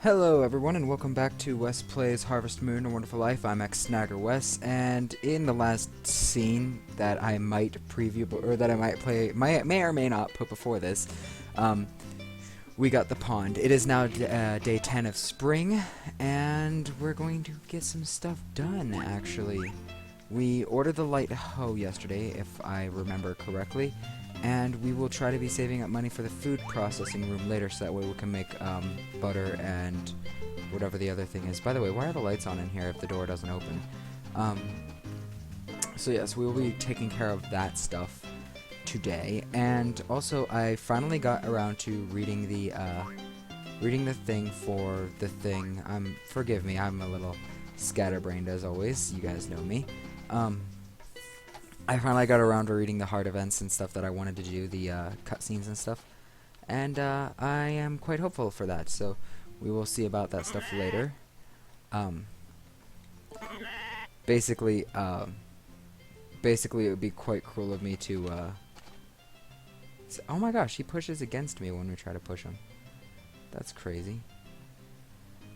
Hello everyone and welcome back to Wes Plays Harvest Moon A Wonderful Life. I'm Snagger Wes, and in the last scene that I might preview, or that I might play, may or may not put before this, we got the pond. It is now day 10 of spring, and we're going to get some stuff done, actually. We ordered the light hoe yesterday, if I remember correctly, and we will try to be saving up money for the food processing room later, so that way we can make butter and whatever the other thing is. By the way, why are the lights on in here if the door doesn't open? So yes, we will be taking care of that stuff today. And also, I finally got around to reading the thing for the thing. Forgive me, I'm a little scatterbrained as always. You guys know me. I finally got around to reading the hard events and stuff that I wanted to do, the cutscenes and stuff, and I am quite hopeful for that, so we will see about that stuff later. Basically, it would be quite cruel of me to, oh my gosh, he pushes against me when we try to push him. That's crazy.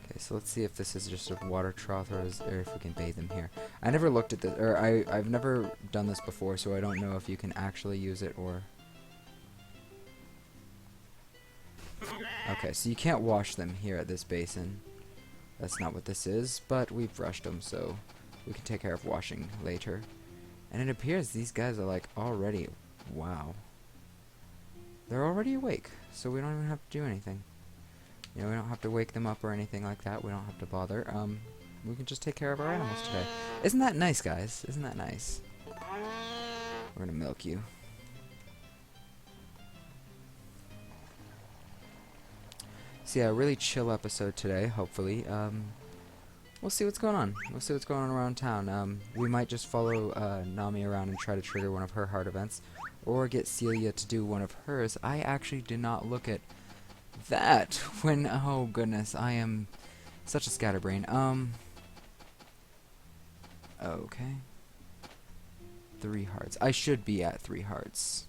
Okay, so let's see if this is just a water trough or if we can bathe him here. I never looked at this, or I've never done this before, so I don't know if you can actually use it or... Okay, so you can't wash them here at this basin. That's not what this is, but we've brushed them, so we can take care of washing later. And it appears these guys are like already... Wow. They're already awake, so we don't even have to do anything. You know, we don't have to wake them up or anything like that. We don't have to bother. We can just take care of our animals today. Isn't that nice, guys? Isn't that nice? We're gonna milk you. So yeah, a really chill episode today, hopefully. We'll see what's going on. We'll see what's going on around town. We might just follow Nami around and try to trigger one of her hard events, or get Celia to do one of hers. I actually did not look at that when... Oh goodness, I am such a scatterbrain. Okay. 3 hearts. I should be at 3 hearts.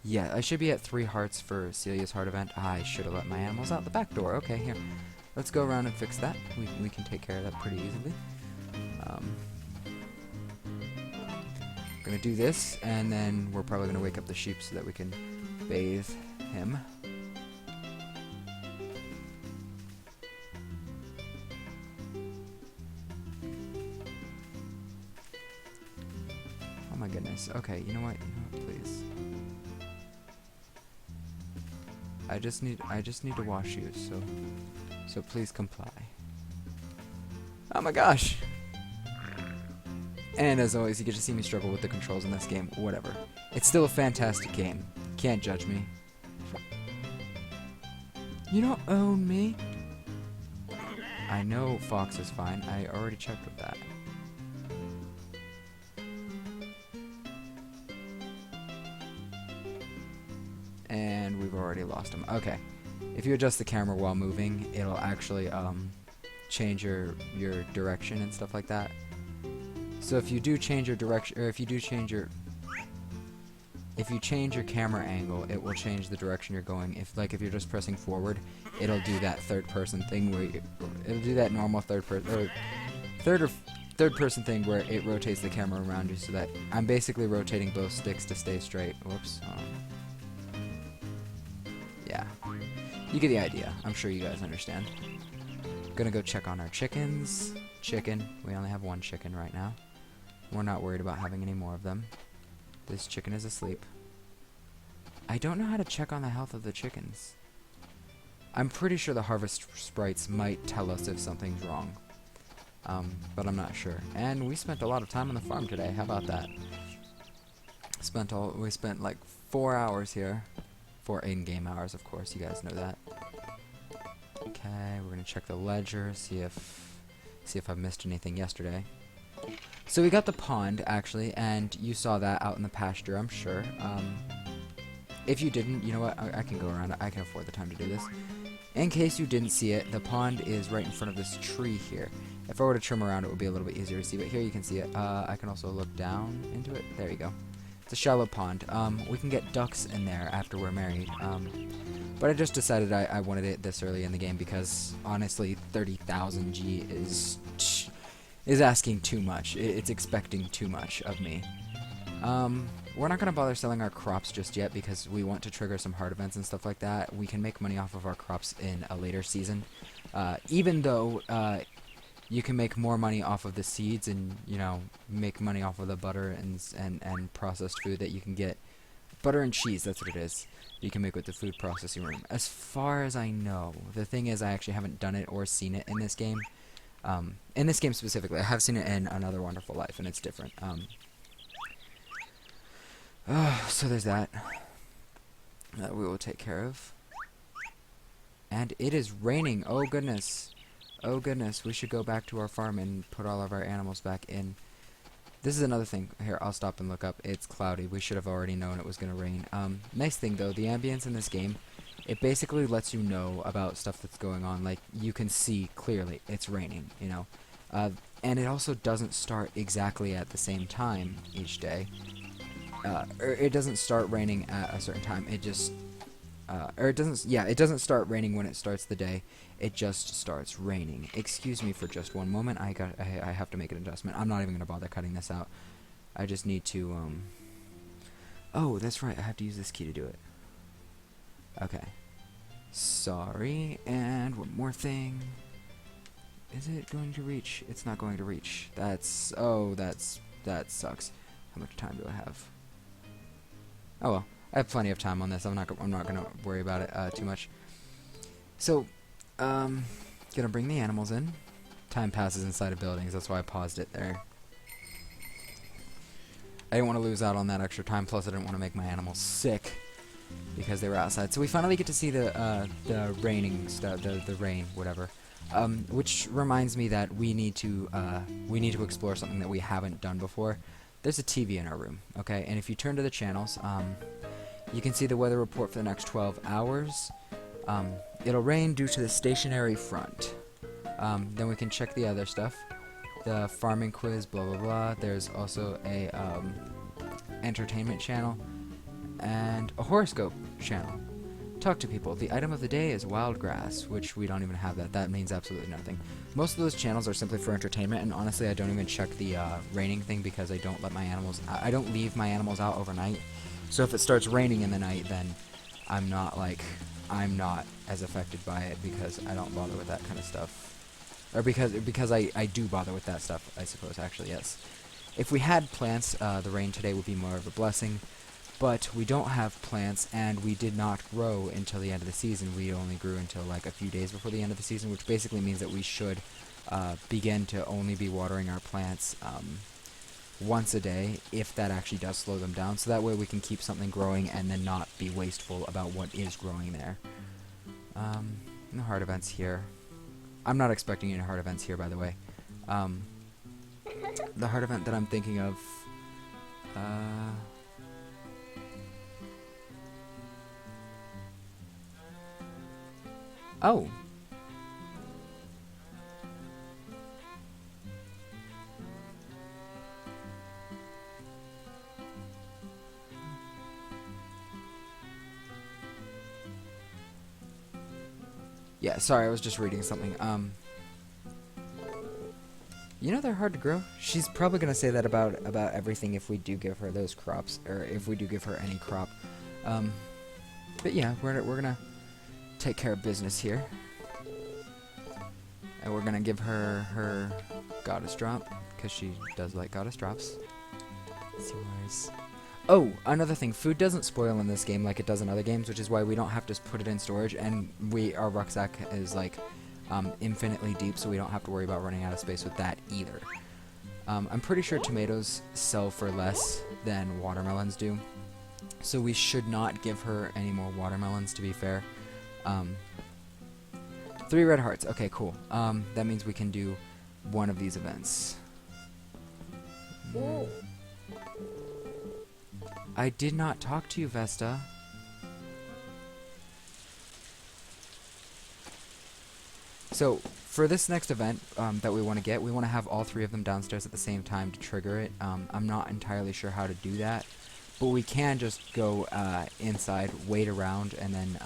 Yeah, I should be at 3 hearts for Celia's heart event. I should have let my animals out the back door. Okay, here. Let's go around and fix that. We can take care of that pretty easily. Gonna do this, and then we're probably gonna wake up the sheep so that we can bathe him. Oh my goodness. Okay, you know what? Please. I just need to wash you, so please comply. Oh my gosh! And as always, you get to see me struggle with the controls in this game. Whatever. It's still a fantastic game. Can't judge me. You don't own me. I know Fox is fine. I already checked with that. And we've already lost him. Okay. If you adjust the camera while moving, it'll actually change your direction and stuff like that. So if you do change your direction, or if you change your camera angle, it will change the direction you're going. If you're just pressing forward, it'll do that third-person thing where it'll do that normal third person thing where it rotates the camera around you. So that I'm basically rotating both sticks to stay straight. Whoops. Yeah, you get the idea. I'm sure you guys understand. Gonna go check on our chickens. We only have 1 chicken right now. We're not worried about having any more of them. This chicken is asleep. I don't know how to check on the health of the chickens. I'm pretty sure the harvest sprites might tell us if something's wrong. But I'm not sure. And we spent a lot of time on the farm today. How about that? We spent like 4 hours here. 4 in-game hours, of course. You guys know that. Okay, we're gonna check the ledger, see if I missed anything yesterday. So we got the pond, actually, and you saw that out in the pasture, I'm sure. If you didn't, you know what, I can go around. I can afford the time to do this. In case you didn't see it, the pond is right in front of this tree here. If I were to trim around, it would be a little bit easier to see, but here you can see it. I can also look down into it. There you go. It's a shallow pond. We can get ducks in there after we're married. But I just decided I wanted it this early in the game because honestly, 30,000 G is asking too much. It's expecting too much of me. We're not going to bother selling our crops just yet because we want to trigger some hard events and stuff like that. We can make money off of our crops in a later season. Even though you can make more money off of the seeds and, you know, make money off of the butter and processed food that you can get. Butter and cheese, that's what it is. You can make with the food processing room. As far as I know, the thing is I actually haven't done it or seen it in this game. In this game specifically. I have seen it in Another Wonderful Life, and it's different. So there's that. That we will take care of. And it is raining. Oh goodness. Oh goodness. We should go back to our farm and put all of our animals back in. This is another thing. Here, I'll stop and look up. It's cloudy. We should have already known it was going to rain. Nice thing though, the ambience in this game, it basically lets you know about stuff that's going on. Like, you can see clearly it's raining, you know. And it also doesn't start exactly at the same time each day. Or it doesn't start raining at a certain time. It just, or it doesn't, yeah, it doesn't start raining when it starts the day. It just starts raining. Excuse me for just one moment. I have to make an adjustment. I'm not even gonna bother cutting this out. I just need to, oh, that's right. I have to use this key to do it. Okay. Sorry. And one more thing. Is it going to reach? It's not going to reach. That's, oh, that sucks. How much time do I have? Oh well, I have plenty of time on this. I'm not gonna worry about it too much. So, gonna bring the animals in. Time passes inside of buildings. That's why I paused it there. I didn't want to lose out on that extra time. Plus, I didn't want to make my animals sick because they were outside. So we finally get to see the raining stuff, the rain, whatever. Which reminds me that we need to explore something that we haven't done before. There's a TV in our room, okay? And if you turn to the channels, you can see the weather report for the next 12 hours. It'll rain due to the stationary front. Then we can check the other stuff. The farming quiz, blah, blah, blah. There's also a entertainment channel and a horoscope channel. Talk to people. The item of the day is wild grass, which we don't even have that. That means absolutely nothing. Most of those channels are simply for entertainment, and honestly, I don't even check the raining thing because I don't let my animals. I don't leave my animals out overnight. So if it starts raining in the night, then I'm not as affected by it because I don't bother with that kind of stuff, or because I do bother with that stuff. I suppose actually yes. If we had plants, the rain today would be more of a blessing. But we don't have plants, and we did not grow until the end of the season. We only grew until like a few days before the end of the season, which basically means that we should begin to only be watering our plants once a day, if that actually does slow them down. So that way we can keep something growing and then not be wasteful about what is growing there. No hard events here. I'm not expecting any hard events here, by the way. The hard event that I'm thinking of... Oh! Yeah, sorry, I was just reading something. You know they're hard to grow? She's probably gonna say that about everything if we do give her those crops, or if we do give her any crop. But yeah, we're gonna take care of business here. And we're gonna give her her goddess drop, because she does like goddess drops. Let's see where's... Oh, another thing, food doesn't spoil in this game like it does in other games, which is why we don't have to put it in storage, and our rucksack is like infinitely deep, so we don't have to worry about running out of space with that either. I'm pretty sure tomatoes sell for less than watermelons do, so we should not give her any more watermelons, to be fair. 3 red hearts. Okay, cool. That means we can do one of these events. I did not talk to you, Vesta. So, for this next event that we want to get, we want to have all 3 of them downstairs at the same time to trigger it. I'm not entirely sure how to do that, But we can just go inside, wait around, and then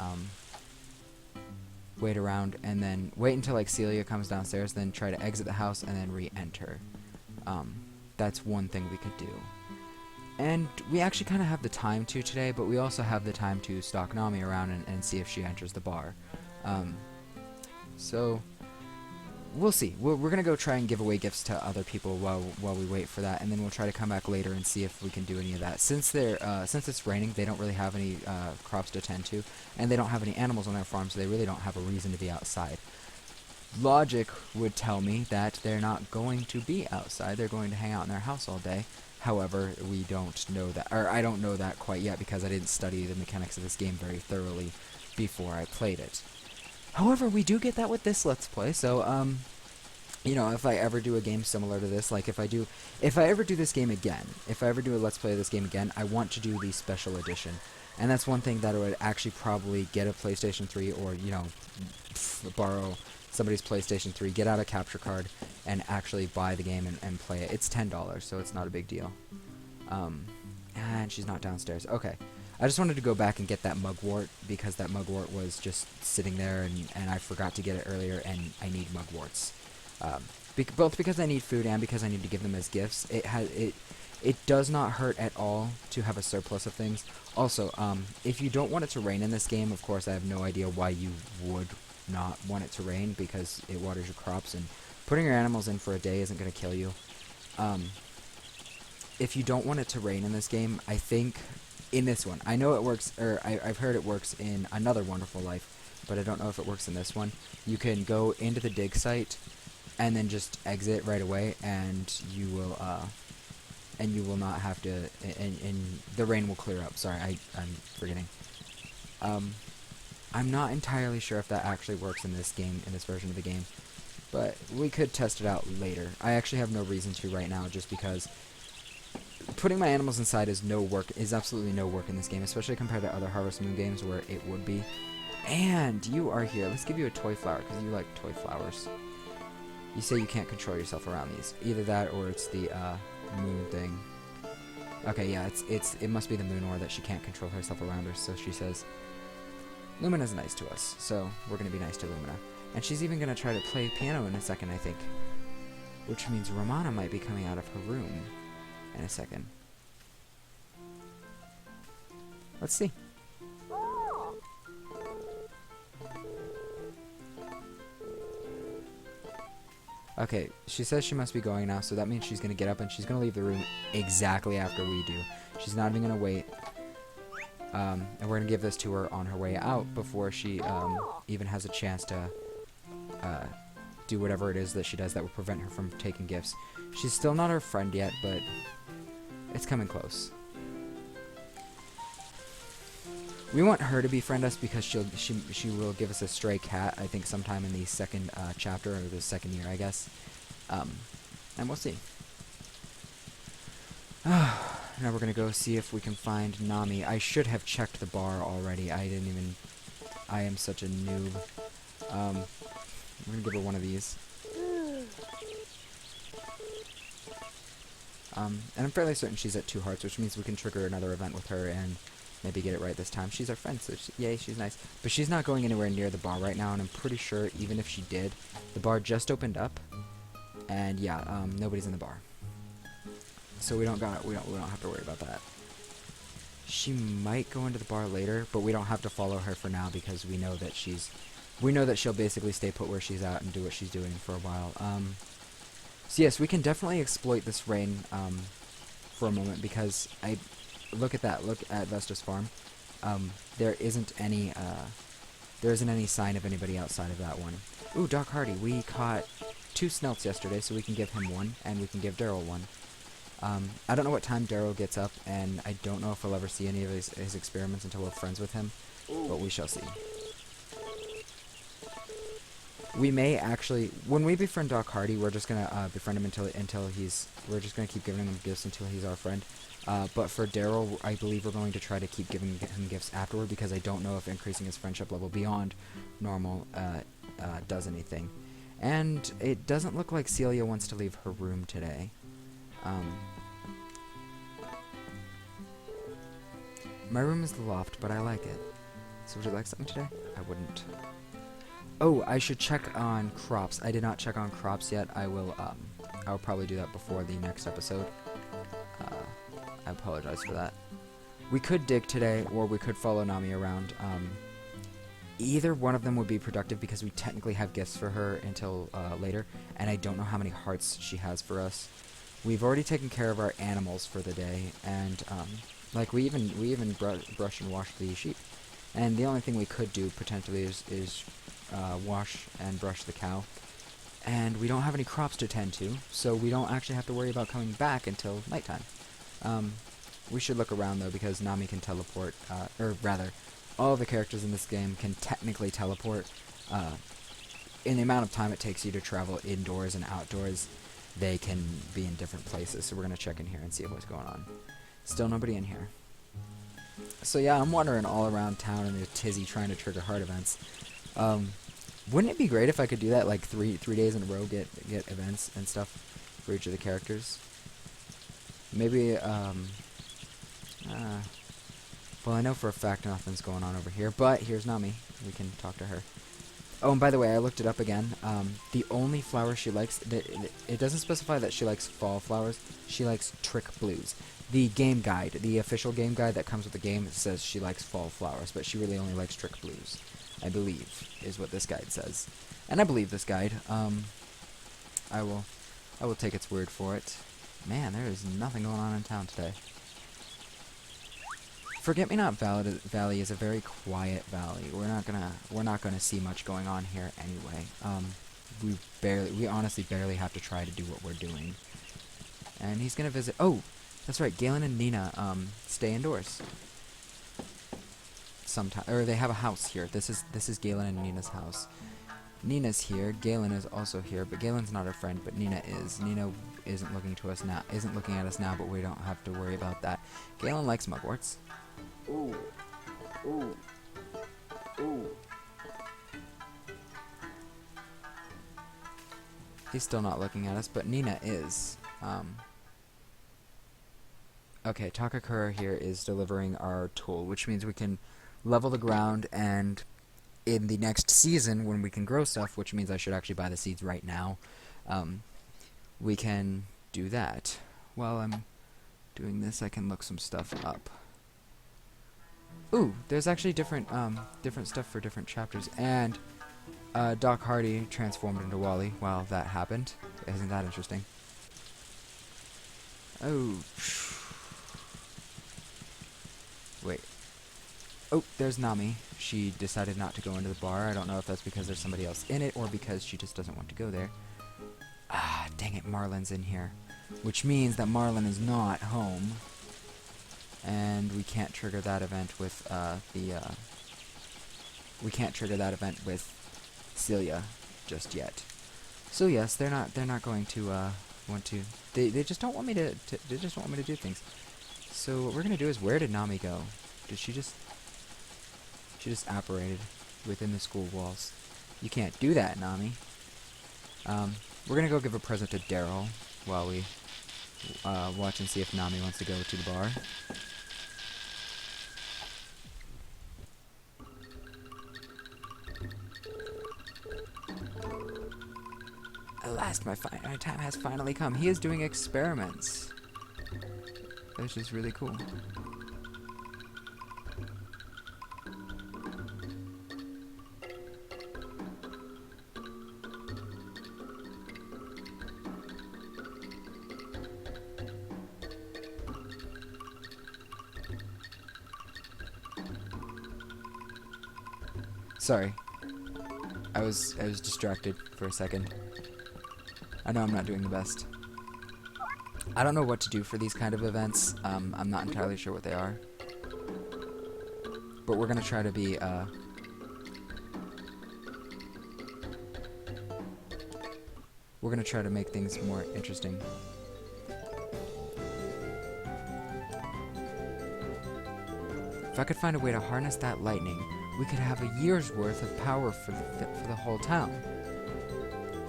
wait until like Celia comes downstairs, then try to exit the house and then re-enter. That's one thing we could do. And we actually kind of have the time to today, but we also have the time to stalk Nami around and see if she enters the bar. So we'll see. We're gonna go try and give away gifts to other people while we wait for that, and then we'll try to come back later and see if we can do any of that. Since it's raining, they don't really have any crops to tend to, and they don't have any animals on their farm, so they really don't have a reason to be outside. Logic would tell me that they're not going to be outside. They're going to hang out in their house all day. However, we don't know that, or I don't know that quite yet because I didn't study the mechanics of this game very thoroughly before I played it. However, we do get that with this Let's Play, so, you know, if I ever do a game similar to this, like if I ever do this game again, if I ever do a Let's Play of this game again, I want to do the Special Edition. And that's one thing that I would actually probably get a PlayStation 3 or, you know, borrow somebody's PlayStation 3, get out a capture card, and actually buy the game and play it. It's $10, so it's not a big deal. And she's not downstairs. Okay. I just wanted to go back and get that mugwort, because that mugwort was just sitting there, and I forgot to get it earlier, and I need mugworts. Both because I need food and because I need to give them as gifts. It does not hurt at all to have a surplus of things. Also, if you don't want it to rain in this game, of course I have no idea why you would not want it to rain, because it waters your crops, and putting your animals in for a day isn't going to kill you. If you don't want it to rain in this game, I think in this one, I know it works, or I've heard it works in Another Wonderful Life, but I don't know if it works in this one. You can go into the dig site and then just exit right away, and you will not have to, and the rain will clear up. Sorry, I'm forgetting. I'm not entirely sure if that actually works in this game, in this version of the game, but we could test it out later. I actually have no reason to right now, just because putting my animals inside is absolutely no work in this game, especially compared to other Harvest Moon games where it would be. And you are here. Let's give you a toy flower, because you like toy flowers. You say you can't control yourself around these. Either that, or it's the moon thing. Okay, yeah, it must be the moon, or that she can't control herself around her, so she says, Lumina's nice to us, so we're going to be nice to Lumina. And she's even going to try to play piano in a second, I think. Which means Romana might be coming out of her room in a second. Let's see. Okay, she says she must be going now, so that means she's going to get up and she's going to leave the room exactly after we do. She's not even going to wait. And we're going to give this to her on her way out before she even has a chance to do whatever it is that she does that will prevent her from taking gifts. She's still not our friend yet, but it's coming close. We want her to befriend us because she will give us a stray cat, I think sometime in the second chapter, or the second year, I guess. And we'll see. Now we're going to go see if we can find Nami. I should have checked the bar already. I am such a noob. We're going to give her one of these. And I'm fairly certain she's at 2 hearts, which means we can trigger another event with her and maybe get it right this time. She's our friend, so yay, she's nice. But she's not going anywhere near the bar right now, and I'm pretty sure even if she did, the bar just opened up, and yeah, nobody's in the bar. So we don't have to worry about that. She might go into the bar later, but we don't have to follow her for now because we know that she'll basically stay put where she's at and do what she's doing for a while. So yes, we can definitely exploit this rain for a moment, because look at Vesta's farm. There isn't any sign of anybody outside of that one. Ooh, Doc Hardy. We caught 2 snelts yesterday, so we can give him one, and we can give Daryl one. I don't know what time Daryl gets up, and I don't know if we'll ever see any of his experiments until we're friends with him, but we shall see. We may actually, when we befriend Doc Hardy, we're just gonna befriend him we're just gonna keep giving him gifts until he's our friend. But for Daryl, I believe we're going to try to keep giving him gifts afterward, because I don't know if increasing his friendship level beyond normal does anything. And it doesn't look like Celia wants to leave her room today. My room is the loft, but I like it. So would you like something today? I wouldn't. Oh, I should check on crops. I did not check on crops yet. I'll probably do that before the next episode. I apologize for that. We could dig today, or we could follow Nami around. Either one of them would be productive because we technically have gifts for her until later, and I don't know how many hearts she has for us. We've already taken care of our animals for the day, and like we even brush and wash the sheep. And the only thing we could do potentially is wash and brush the cow. And we don't have any crops to tend to, so we don't actually have to worry about coming back until nighttime. We should look around though, because Nami can teleport, or rather, all the characters in this game can technically teleport. In the amount of time it takes you to travel indoors and outdoors, they can be in different places. So we're going to check in here and see what's going on. Still nobody in here. So yeah, I'm wandering all around town in a tizzy trying to trigger heart events. Wouldn't it be great if I could do that like three days in a row, get events and stuff for each of the characters? Maybe, well, I know for a fact nothing's going on over here, but here's Nami. We can talk to her. Oh, and by the way, I looked it up again. The only flower she likes, it doesn't specify that she likes fall flowers. She likes trick blues. The game guide, the official game guide that comes with the game, says she likes fall flowers, but she really only likes trick blues, I believe, is what this guide says. And I believe this guide. I will take its word for it. Man, there is nothing going on in town today. Forget-me-not Valley is a very quiet valley. We're not gonna see much going on here anyway. We honestly barely have to try to do what we're doing. And he's gonna visit. Oh, that's right. Galen and Nina stay indoors. Or they have a house here. This is Galen and Nina's house. Nina's here. Galen is also here, but Galen's not our friend. But Nina is. Nina isn't looking at us now, but we don't have to worry about that. Galen likes mugworts. Ooh. Ooh. Ooh. He's still not looking at us, but Nina is. Okay, Takakura here is delivering our tool, which means we can level the ground, and in the next season, when we can grow stuff, which means I should actually buy the seeds right now, we can do that. While I'm doing this, I can look some stuff up. Ooh, there's actually different stuff for different chapters, and Doc Hardy transformed into Wally while that happened. Isn't that interesting? Oh, wait. Oh, there's Nami. She decided not to go into the bar. I don't know if that's because there's somebody else in it or because she just doesn't want to go there. Ah, dang it, Marlin's in here. Which means that Marlin is not home. And we can't trigger that event with we can't trigger that event with Celia just yet. So yes, they're not going to want to. They just don't want me to. They just don't want me to do things. So what we're gonna do is, where did Nami go? Did she just? She just apparated within the school walls. You can't do that, Nami. We're gonna go give a present to Daryl while we watch and see if Nami wants to go to the bar. Alas, my time has finally come. He is doing experiments, which is really cool. Sorry. I was distracted for a second. I know I'm not doing the best. I don't know what to do for these kind of events. I'm not entirely sure what they are. But we're gonna try to be, we're gonna try to make things more interesting. If I could find a way to harness that lightning, we could have a year's worth of power for the whole town.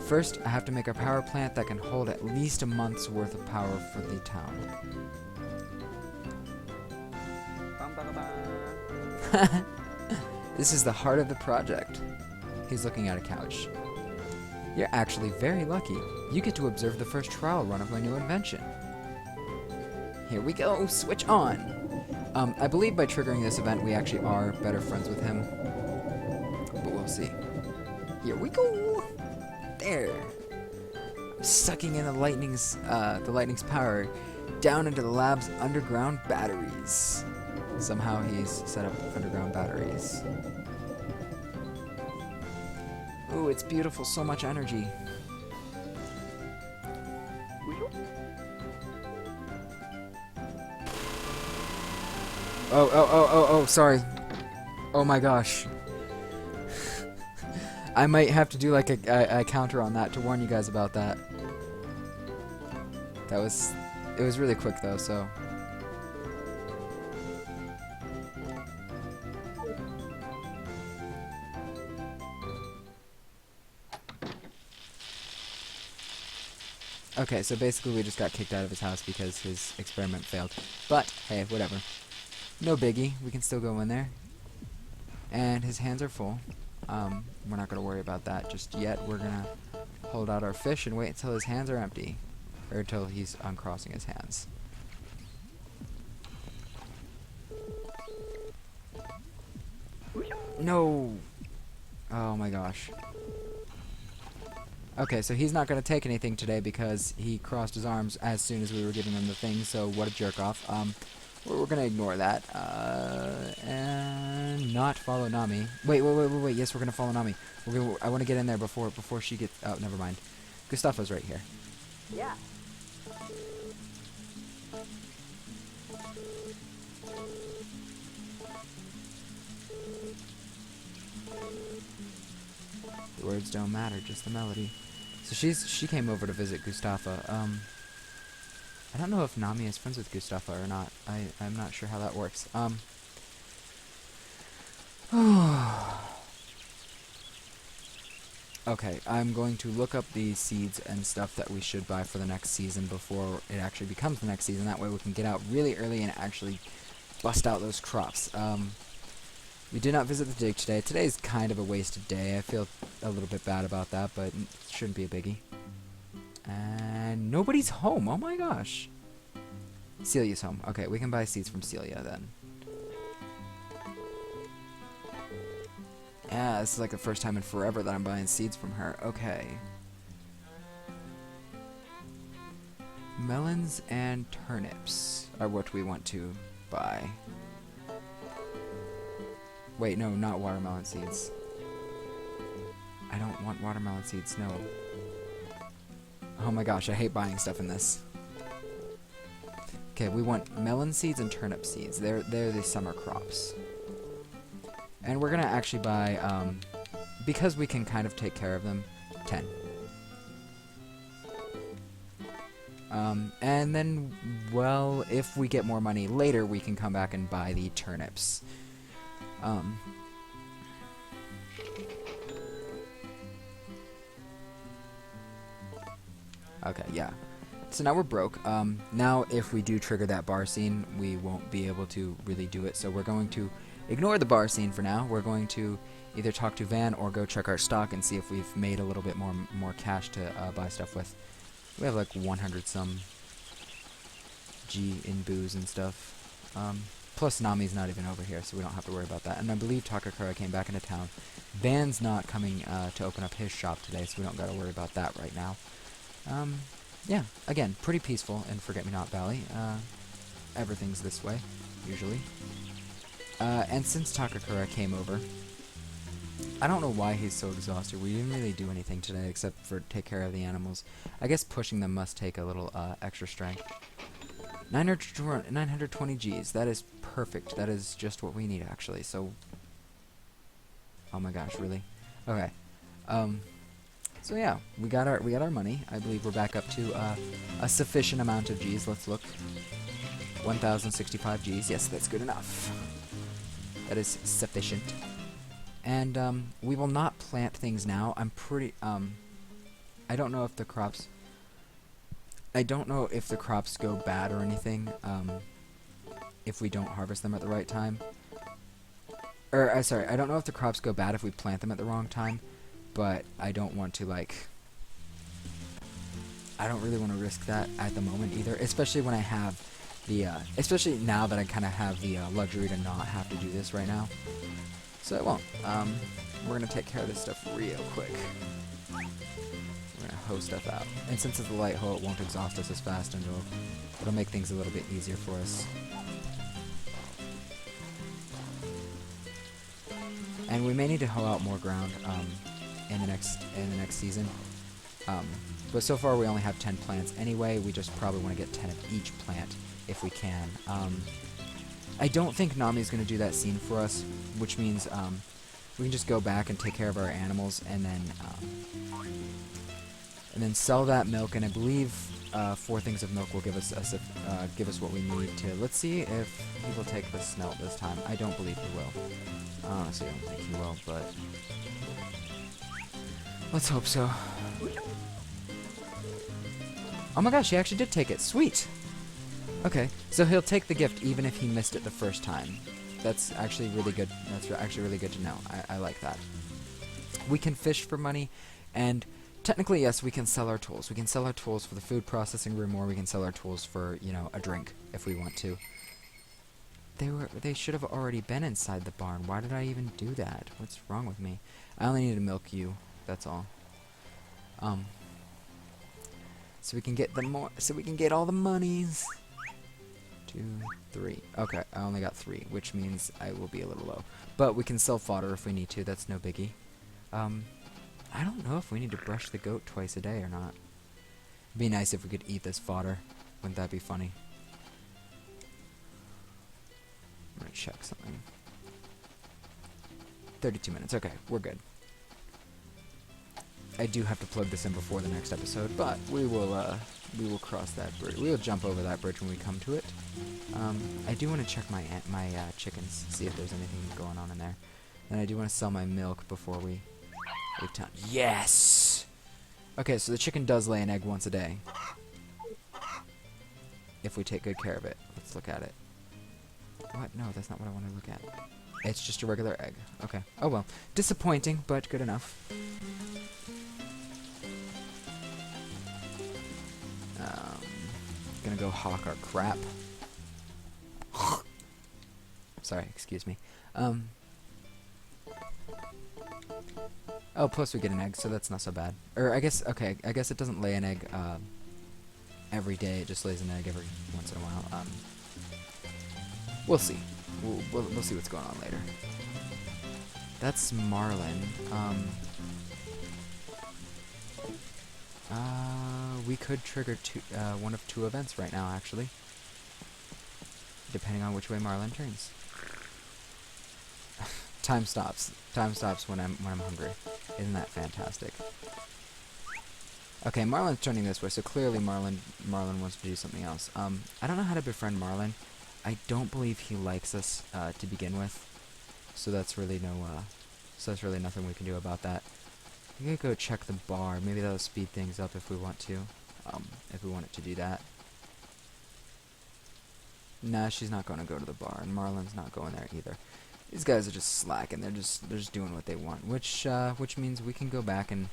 First, I have to make a power plant that can hold at least a month's worth of power for the town. This is the heart of the project. He's looking at a couch. You're actually very lucky. You get to observe the first trial run of my new invention. Here we go, switch on! I believe by triggering this event we actually are better friends with him. But we'll see. Here we go! There! Sucking in the lightning's power down into the lab's underground batteries. Somehow he's set up underground batteries. Ooh, it's beautiful, so much energy. Oh, sorry. Oh my gosh. I might have to do like a counter on that to warn you guys about that. It was really quick though, so. Okay, so basically we just got kicked out of his house because his experiment failed. But, hey, whatever. No biggie, we can still go in there. And his hands are full. We're not going to worry about that just yet. We're going to hold out our fish and wait until his hands are empty. Or until he's uncrossing his hands. No! Oh my gosh. Okay, so he's not going to take anything today because he crossed his arms as soon as we were giving him the thing, so what a jerk-off. We're going to ignore that. And not follow Nami. Wait, yes, we're going to follow Nami. I want to get in there before she gets... Oh, never mind. Gustafo's right here. Yeah. The words don't matter, just the melody. So she came over to visit Gustafa. I don't know if Nami is friends with Gustafa or not. I'm not sure how that works. Okay, I'm going to look up the seeds and stuff that we should buy for the next season before it actually becomes the next season. That way we can get out really early and actually bust out those crops. We did not visit the dig today. Today's kind of a wasted day. I feel a little bit bad about that, but it shouldn't be a biggie. And nobody's home. Oh my gosh. Celia's home. Okay, we can buy seeds from Celia then. Yeah, this is like the first time in forever that I'm buying seeds from her. Okay. Melons and turnips are what we want to buy. Wait, no, not watermelon seeds. I don't want watermelon seeds, no. Oh my gosh, I hate buying stuff in this. Okay, we want melon seeds and turnip seeds. They're the summer crops. And we're gonna actually buy, because we can kind of take care of them, 10. And then, well, if we get more money later, we can come back and buy the turnips. Okay, yeah. So now we're broke. Now if we do trigger that bar scene, we won't be able to really do it. So we're going to ignore the bar scene for now. We're going to either talk to Van or go check our stock and see if we've made a little bit more cash to buy stuff with. We have like 100 some G in booze and stuff. Plus Nami's not even over here, so we don't have to worry about that. And I believe Takakura came back into town. Van's not coming to open up his shop today, so we don't got to worry about that right now. Yeah, again, pretty peaceful in Forget-Me-Not Valley. Everything's this way, usually. And since Takakura came over, I don't know why he's so exhausted. We didn't really do anything today except for take care of the animals. I guess pushing them must take a little extra strength. 920 Gs. That is perfect. That is just what we need, actually. So, oh my gosh, really? Okay. So yeah, we got our money. I believe we're back up to a sufficient amount of Gs. Let's look. 1,065 Gs. Yes, that's good enough. That is sufficient. And we will not plant things now. I'm pretty I don't know if the crops go bad or anything if we don't harvest them at the right time. Or, sorry, I don't know if the crops go bad if we plant them at the wrong time, but I don't want to, like... I don't really want to risk that at the moment either, especially when I have the, especially now that I kind of have the luxury to not have to do this right now. So I won't. We're going to take care of this stuff real quick. We're going to hoe stuff out. And since it's a light hoe, it won't exhaust us as fast, and it'll make things a little bit easier for us. And we may need to hoe out more ground in the next season. But so far we only have 10 plants anyway. We just probably want to get 10 of each plant if we can. I don't think Nami's going to do that scene for us, which means we can just go back and take care of our animals, and then sell that milk. And I believe 4 things of milk will give us what we need to. Let's see if he will take the snelt this time. I don't believe he will. Honestly, I don't think he will, but let's hope so. Oh my gosh, he actually did take it. Sweet! Okay, so he'll take the gift even if he missed it the first time. That's actually really good. That's actually really good to know. I like that. We can fish for money, and technically, yes, we can sell our tools. We can sell our tools for the food processing room, or we can sell our tools for, you know, a drink if we want to. They should have already been inside the barn. Why did I even do that? What's wrong with me? I only need to milk you. That's all. So we can get all the monies. 2, 3. Okay, I only got 3, which means I will be a little low. But we can sell fodder if we need to. That's no biggie. I don't know if we need to brush the goat twice a day or not. It'd be nice if we could eat this fodder. Wouldn't that be funny? I'm gonna check something. 32 minutes. Okay, we're good. I do have to plug this in before the next episode, but we will cross that bridge. We will jump over that bridge when we come to it. I do want to check my chickens, see if there's anything going on in there. And I do want to sell my milk before we leave town. Yes! Okay, so the chicken does lay an egg once a day. If we take good care of it. Let's look at it. What? No, that's not what I want to look at. It's just a regular egg. Okay. Oh well. Disappointing, but good enough. Gonna go hawk our crap. Sorry, excuse me. Oh, plus we get an egg, so that's not so bad. Or I guess, okay, I guess it doesn't lay an egg every day. It just lays an egg every once in a while. We'll see. We'll see what's going on later. That's Marlin. We could trigger one of 2 events right now, actually. Depending on which way Marlin turns. Time stops. Time stops when I'm hungry. Isn't that fantastic? Okay, Marlin's turning this way, so clearly Marlin wants to do something else. I don't know how to befriend Marlin. I don't believe he likes us to begin with. So that's really nothing we can do about that. I'm gonna go check the bar. Maybe that'll speed things up if we want to. If we want it to do that. Nah, she's not going to go to the bar, and Marlin's not going there either. These guys are just slacking. They're just doing what they want, which means we can go back and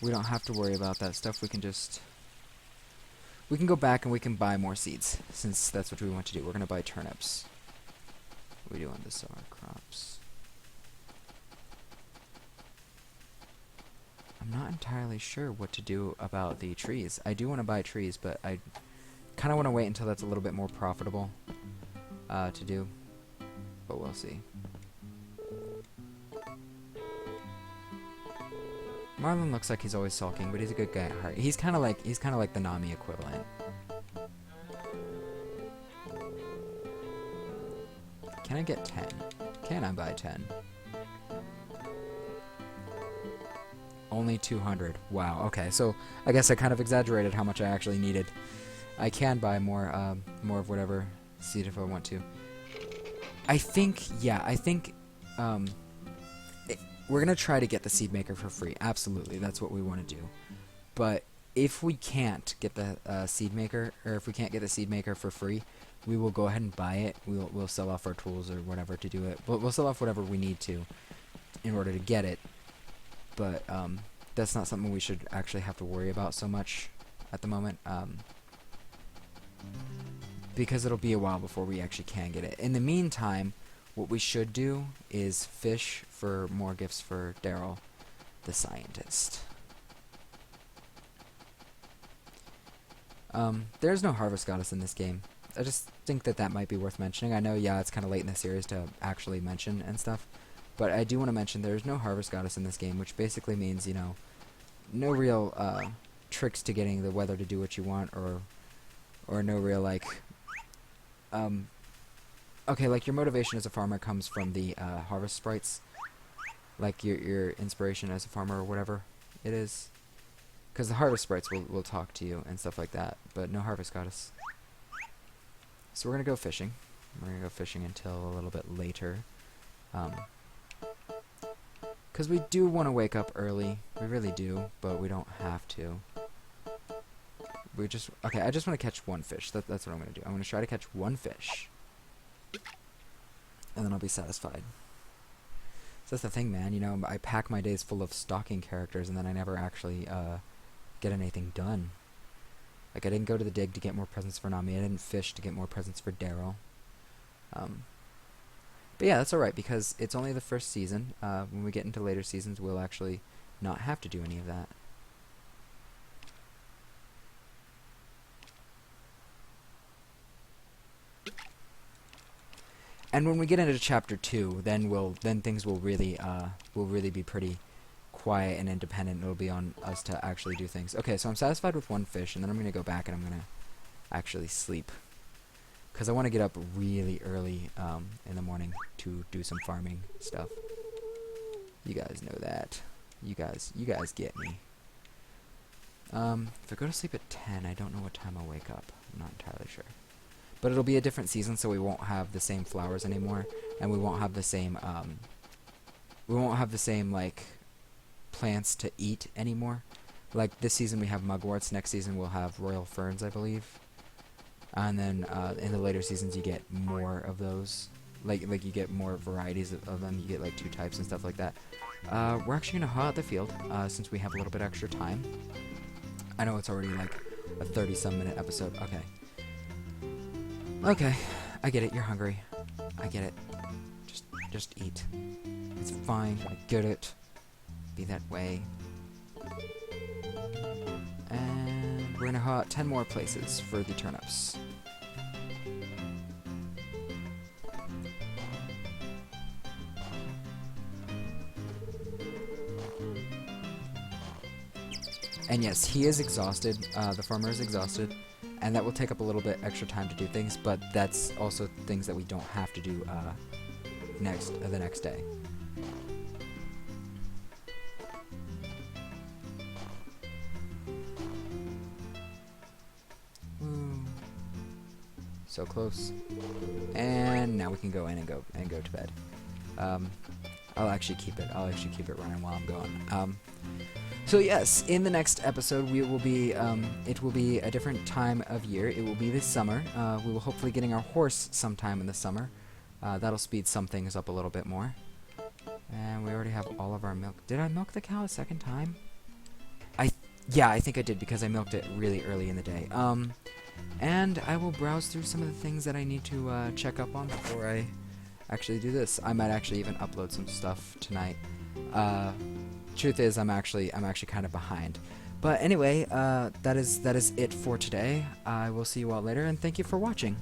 we don't have to worry about that stuff. We can go back and we can buy more seeds, since that's what we want to do. We're gonna buy turnips. What are we doing? This our crops. I'm not entirely sure what to do about the trees. I do want to buy trees, but I kind of want to wait until that's a little bit more profitable to do. But we'll see. Marlin looks like he's always sulking, but he's a good guy at heart. He's kind of like the Nami equivalent. Can I get 10? Can I buy 10? Only 200. Wow. Okay, so I guess I kind of exaggerated how much I actually needed. I can buy more of whatever seed if I want to. I think, yeah, we're gonna try to get the seed maker for free. Absolutely, that's what we want to do. But if we can't get the seed maker, or if we can't get the seed maker for free, we will go ahead and buy it. We'll sell off our tools or whatever to do it. We'll sell off whatever we need to in order to get it. But that's not something we should actually have to worry about so much at the moment. Because it'll be a while before we actually can get it. In the meantime, what we should do is fish for more gifts for Daryl, the scientist. There's no Harvest Goddess in this game. I just think that might be worth mentioning. I know, yeah, it's kind of late in the series to actually mention and stuff, but I do want to mention there's no Harvest Goddess in this game, which basically means, you know, no real tricks to getting the weather to do what you want, or no real, like, okay, like, your motivation as a farmer comes from the harvest sprites, like your inspiration as a farmer or whatever it is. Because the harvest sprites will talk to you and stuff like that, but no Harvest Goddess. So we're going to go fishing. We're going to go fishing until a little bit later. Because we do want to wake up early. We really do, but we don't have to. Okay, I just want to catch one fish. That's what I'm going to do. I'm going to try to catch one fish. And then I'll be satisfied. So that's the thing, man. You know, I pack my days full of stalking characters, and then I never actually, get anything done. Like, I didn't go to the dig to get more presents for Nami. I didn't fish to get more presents for Daryl. But yeah, that's alright, because it's only the first season. When we get into later seasons, we'll actually not have to do any of that. And when we get into chapter 2, then things will really be pretty quiet and independent. It'll be on us to actually do things. Okay, so I'm satisfied with one fish, and then I'm going to go back and I'm going to actually sleep. Because I want to get up really early in the morning to do some farming stuff. You guys know that. You guys get me. If I go to sleep at 10, I don't know what time I'll wake up. I'm not entirely sure. But it'll be a different season, so we won't have the same flowers anymore, and we won't have the same, like, plants to eat anymore. Like, this season we have mugworts, next season we'll have royal ferns, I believe. And then, in the later seasons you get more of those. Like you get more varieties of them, you get, like, 2 types and stuff like that. We're actually gonna haul out the field, since we have a little bit extra time. I know it's already, like, a 30-some minute episode. Okay. Okay, I get it, you're hungry. I get it. Just eat. It's fine, I get it. Be that way. And we're gonna haul out 10 more places for the turnips. And yes, he is exhausted, the farmer is exhausted, and that will take up a little bit extra time to do things, but that's also things that we don't have to do the next day. So close. And now we can go in and go to bed. I'll actually keep it running while I'm gone. So yes, in the next episode it will be a different time of year. It will be this summer. We will hopefully getting our horse sometime in the summer. That'll speed some things up a little bit more. And we already have all of our milk. Did I milk the cow a second time? Yeah, I think I did, because I milked it really early in the day. And I will browse through some of the things that I need to check up on before I actually do this. I might actually even upload some stuff tonight. Truth is, I'm actually kind of behind. But anyway, that is it for today. I will see you all later, and thank you for watching.